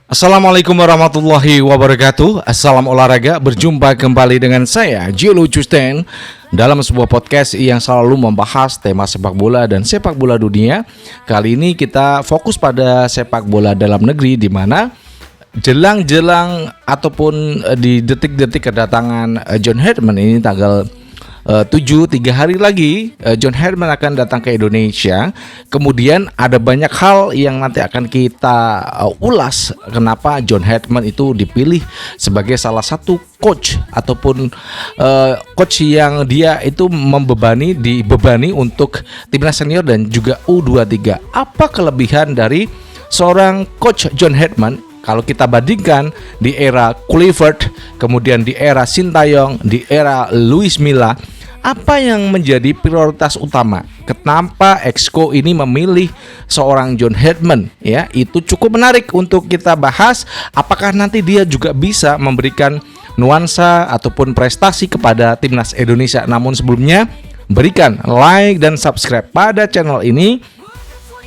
Assalamualaikum warahmatullahi wabarakatuh. Assalam olahraga. Berjumpa kembali dengan saya Jilo Justen dalam sebuah podcast yang selalu membahas tema sepak bola dan sepak bola dunia. Kali ini kita fokus pada sepak bola dalam negeri, di mana jelang-jelang ataupun di detik-detik kedatangan John Herdman ini tanggal 3 hari lagi John Herdman akan datang ke Indonesia. Kemudian ada banyak hal yang nanti akan kita ulas kenapa John Herdman itu dipilih sebagai salah satu coach ataupun coach yang dia itu dibebani untuk timnas senior dan juga U23. Apa kelebihan dari seorang coach John Herdman kalau kita bandingkan di era Kluivert, kemudian di era Sintayong, di era Luis Milla? Apa yang menjadi prioritas utama? Kenapa Exco ini memilih seorang John Herdman? Ya, itu cukup menarik untuk kita bahas. Apakah nanti dia juga bisa memberikan nuansa ataupun prestasi kepada timnas Indonesia? Namun sebelumnya, berikan like dan subscribe pada channel ini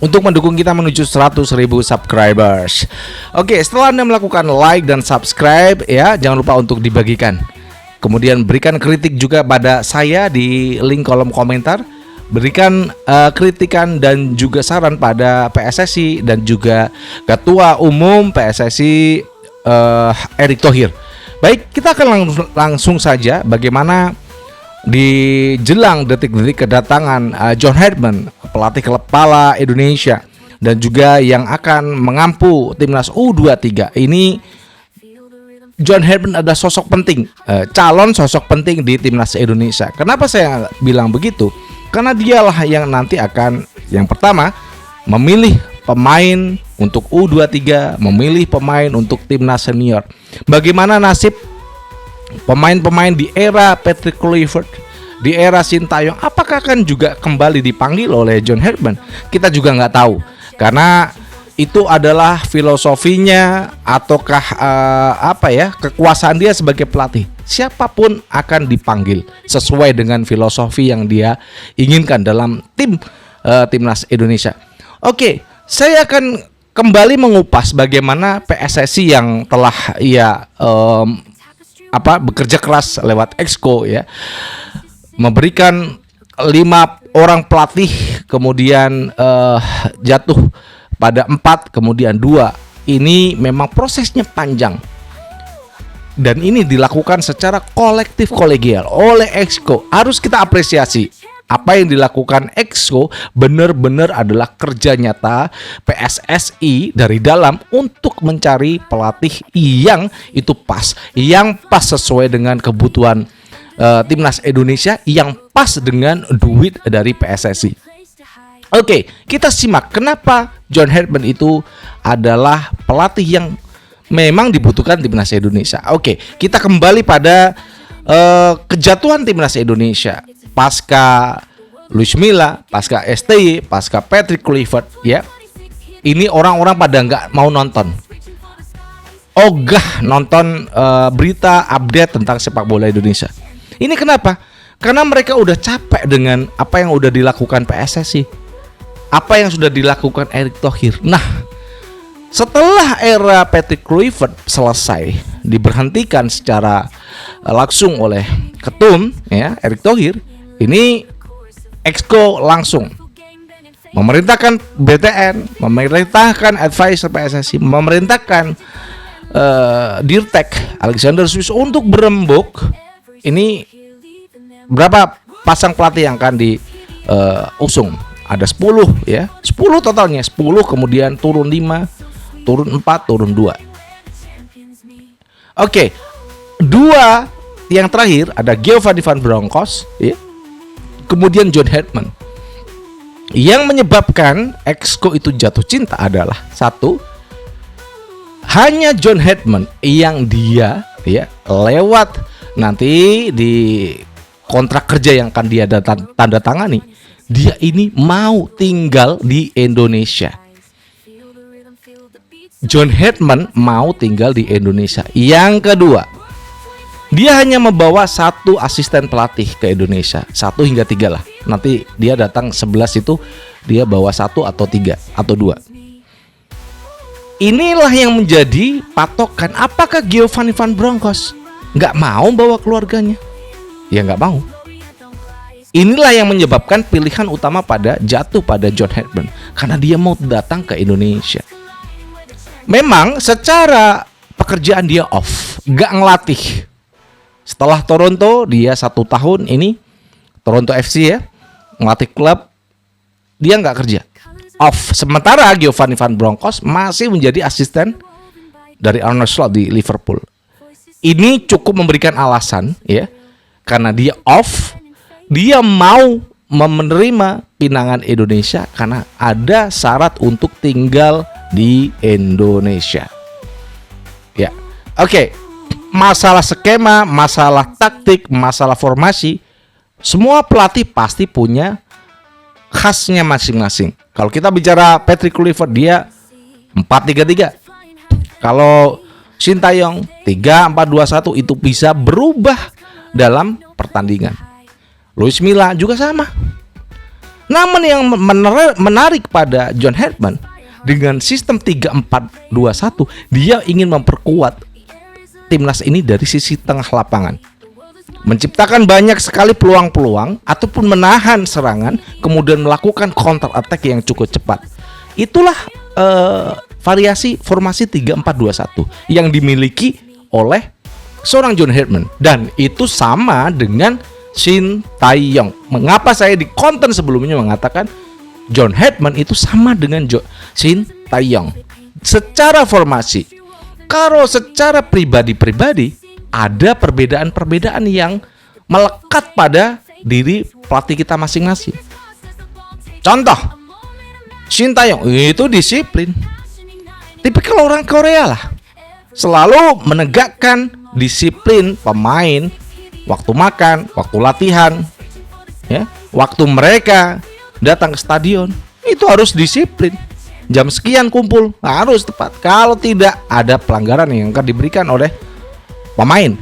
untuk mendukung kita menuju 100.000 subscribers. Oke, setelah Anda melakukan like dan subscribe, ya jangan lupa untuk dibagikan. Kemudian berikan kritik juga pada saya di link kolom komentar. Berikan kritikan dan juga saran pada PSSI dan juga Ketua Umum PSSI Erick Thohir. Baik, kita akan langsung saja bagaimana di jelang detik-detik kedatangan John Herdman, pelatih kepala Indonesia dan juga yang akan mengampu timnas U23 ini. John Herdman adalah sosok penting, calon sosok penting di timnas Indonesia. Kenapa saya bilang begitu? Karena dialah yang nanti akan yang pertama memilih pemain untuk U23, memilih pemain untuk timnas senior. Bagaimana nasib pemain-pemain di era Patrick Kluivert, di era Sintayong? Apakah akan juga kembali dipanggil oleh John Herdman? Kita juga nggak tahu, karena itu adalah filosofinya ataukah kekuasaan dia sebagai pelatih. Siapapun akan dipanggil sesuai dengan filosofi yang dia inginkan dalam timnas Indonesia. Oke, saya akan kembali mengupas bagaimana PSSI yang telah bekerja keras lewat Exco, ya, memberikan 5 orang pelatih, kemudian jatuh pada 4, kemudian 2. Ini memang prosesnya panjang dan ini dilakukan secara kolektif kolegial oleh Exco. Harus kita apresiasi apa yang dilakukan Exco, benar-benar adalah kerja nyata PSSI dari dalam untuk mencari pelatih yang itu pas, yang pas sesuai dengan kebutuhan timnas Indonesia, yang pas dengan duit dari PSSI. Oke, kita simak kenapa John Herdman itu adalah pelatih yang memang dibutuhkan timnas Indonesia. Oke, kita kembali pada kejatuhan timnas Indonesia pasca Luis Milla, pasca STY, pasca Patrick Kluivert, ya. Ini orang-orang pada nggak mau nonton, ogah nonton berita update tentang sepak bola Indonesia. Ini kenapa? Karena mereka udah capek dengan apa yang udah dilakukan PSSI, apa yang sudah dilakukan Erick Thohir. Nah, setelah era Patrick Kluivert selesai, diberhentikan secara langsung oleh ketum, ya, Erick Thohir, ini Exco langsung memerintahkan BTN, memerintahkan advisor PSSI, memerintahkan Dirtek Alexander Swiss untuk berembuk. Ini berapa pasang pelatih yang akan diusung? Ada 10, ya, 10 totalnya, 10, kemudian turun 5, turun 4, turun 2. Oke, 2 yang terakhir ada Giovanni Van Bronckhorst, ya, kemudian John Herdman. Yang menyebabkan Exco itu jatuh cinta adalah satu, hanya John Herdman yang dia, ya, lewat nanti di kontrak kerja yang akan dia tanda tangani, dia ini mau tinggal di Indonesia. John Herdman mau tinggal di Indonesia. Yang kedua, dia hanya membawa 1 asisten pelatih ke Indonesia, 1 hingga 3 lah. Nanti dia datang 11 itu dia bawa 1 atau 3 atau 2. Inilah yang menjadi patokan. Apakah Giovanni Van Bronckhorst nggak mau bawa keluarganya? Ya nggak mau. Inilah yang menyebabkan pilihan utama jatuh pada John Herdman, karena dia mau datang ke Indonesia. Memang secara pekerjaan dia off, nggak ngelatih. Setelah Toronto, dia 1 tahun ini Toronto FC ya, ngelatih klub, dia nggak kerja, off. Sementara Giovanni Van Bronckhorst masih menjadi asisten dari Arne Slot di Liverpool. Ini cukup memberikan alasan ya, karena dia off, dia mau menerima pinangan Indonesia karena ada syarat untuk tinggal di Indonesia. Ya, oke. Masalah skema, masalah taktik, masalah formasi, semua pelatih pasti punya khasnya masing-masing. Kalau kita bicara Patrick Kluivert, dia 4-3-3. Kalau Sintayong 3-4-2-1 itu bisa berubah dalam pertandingan. Luis Milla juga sama. Namun yang menarik pada John Herdman, dengan sistem 3-4-2-1, dia ingin memperkuat timnas ini dari sisi tengah lapangan, menciptakan banyak sekali peluang-peluang ataupun menahan serangan, kemudian melakukan counter attack yang cukup cepat. Itulah variasi formasi 3-4-2-1 yang dimiliki oleh seorang John Herdman, dan itu sama dengan Sintayong. Mengapa saya di konten sebelumnya mengatakan John Herdman itu sama dengan Sintayong secara formasi? Kalau secara pribadi-pribadi ada perbedaan-perbedaan yang melekat pada diri pelatih kita masing-masing. Contoh, Sintayong itu disiplin. Tipikal orang Korea lah. Selalu menegakkan disiplin pemain, waktu makan, waktu latihan, ya, waktu mereka datang ke stadion, itu harus disiplin. Jam sekian kumpul, harus tepat. Kalau tidak, ada pelanggaran yang akan diberikan oleh pemain.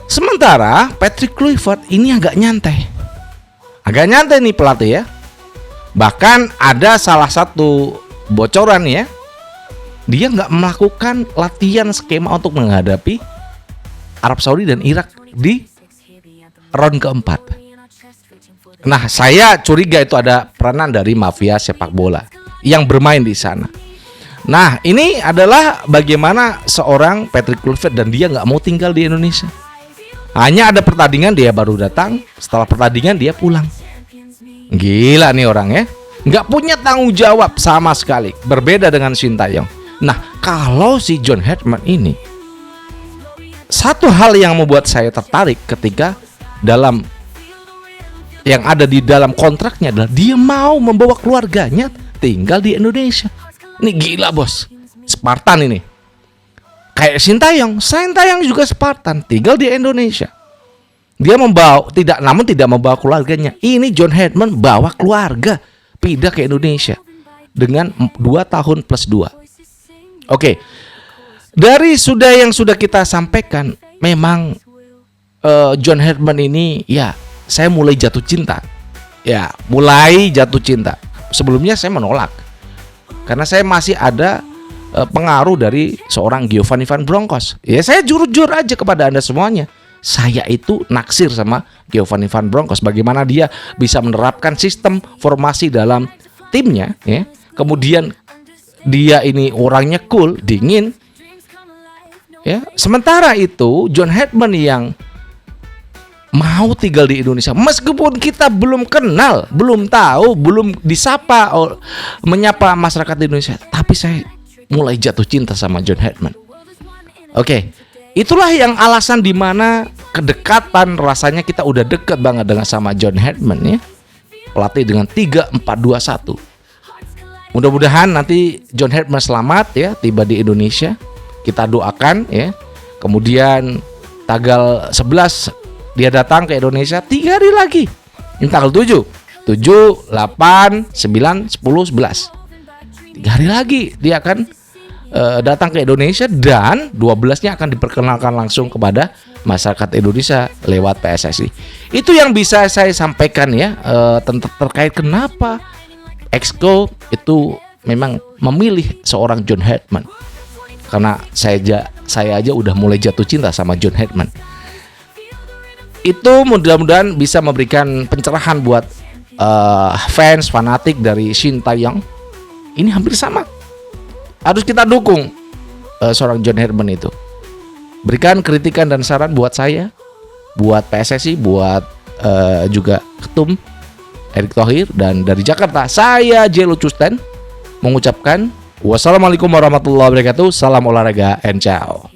Sementara Patrick Kluivert ini agak nyantai. Agak nyantai nih pelatih ya. Bahkan ada salah satu bocoran ya, dia nggak melakukan latihan skema untuk menghadapi Arab Saudi dan Irak di round keempat. Nah, saya curiga itu ada peranan dari mafia sepak bola yang bermain di sana. Nah, ini adalah bagaimana seorang Patrick Kluivert dan dia nggak mau tinggal di Indonesia. Hanya ada pertandingan dia baru datang, setelah pertandingan dia pulang. Gila nih orang ya, nggak punya tanggung jawab sama sekali. Berbeda dengan Sintayong. Nah, kalau si John Herdman ini, satu hal yang membuat saya tertarik ketika dalam yang ada di dalam kontraknya adalah dia mau membawa keluarganya tinggal di Indonesia. Ini gila bos, Spartan ini. Kayak Sintayong juga Spartan, tinggal di Indonesia. Dia namun tidak membawa keluarganya. Ini John Herdman bawa keluarga pindah ke Indonesia dengan 2 tahun plus 2. Oke. Dari yang sudah kita sampaikan, memang John Herdman ini ya, saya mulai jatuh cinta. Ya, mulai jatuh cinta. Sebelumnya saya menolak karena saya masih ada pengaruh dari seorang Giovanni Van Bronckhorst. Ya, saya jujur aja kepada Anda semuanya. Saya itu naksir sama Giovanni Van Bronckhorst, bagaimana dia bisa menerapkan sistem formasi dalam timnya ya. Kemudian dia ini orangnya cool, dingin. Ya, sementara itu John Herdman yang mau tinggal di Indonesia, meskipun kita belum kenal, belum tahu, belum disapa menyapa masyarakat Indonesia, tapi saya mulai jatuh cinta sama John Herdman. Oke, itulah yang alasan dimana kedekatan, rasanya kita udah deket banget dengan sama John Herdman ya, pelatih dengan 3-4-2-1. Mudah-mudahan nanti John Herdman selamat ya, tiba di Indonesia. Kita doakan ya. Kemudian tanggal 11 dia datang ke Indonesia, 3 hari lagi. Ini tanggal 7, 8, 9, 10, 11. 3 hari lagi dia akan datang ke Indonesia, dan 12-nya akan diperkenalkan langsung kepada masyarakat Indonesia lewat PSSI. Itu yang bisa saya sampaikan ya, terkait kenapa Exco itu memang memilih seorang John Herdman. Karena saya aja udah mulai jatuh cinta sama John Herdman. Itu mudah-mudahan bisa memberikan pencerahan buat fans fanatik dari Shin Tae-yong. Ini hampir sama. Harus kita dukung seorang John Herdman itu. Berikan kritikan dan saran buat saya, buat PSSI, buat juga Ketum Erick Thohir. Dan dari Jakarta, saya Jelo Custen mengucapkan wassalamualaikum warahmatullahi wabarakatuh. Salam olahraga and ciao.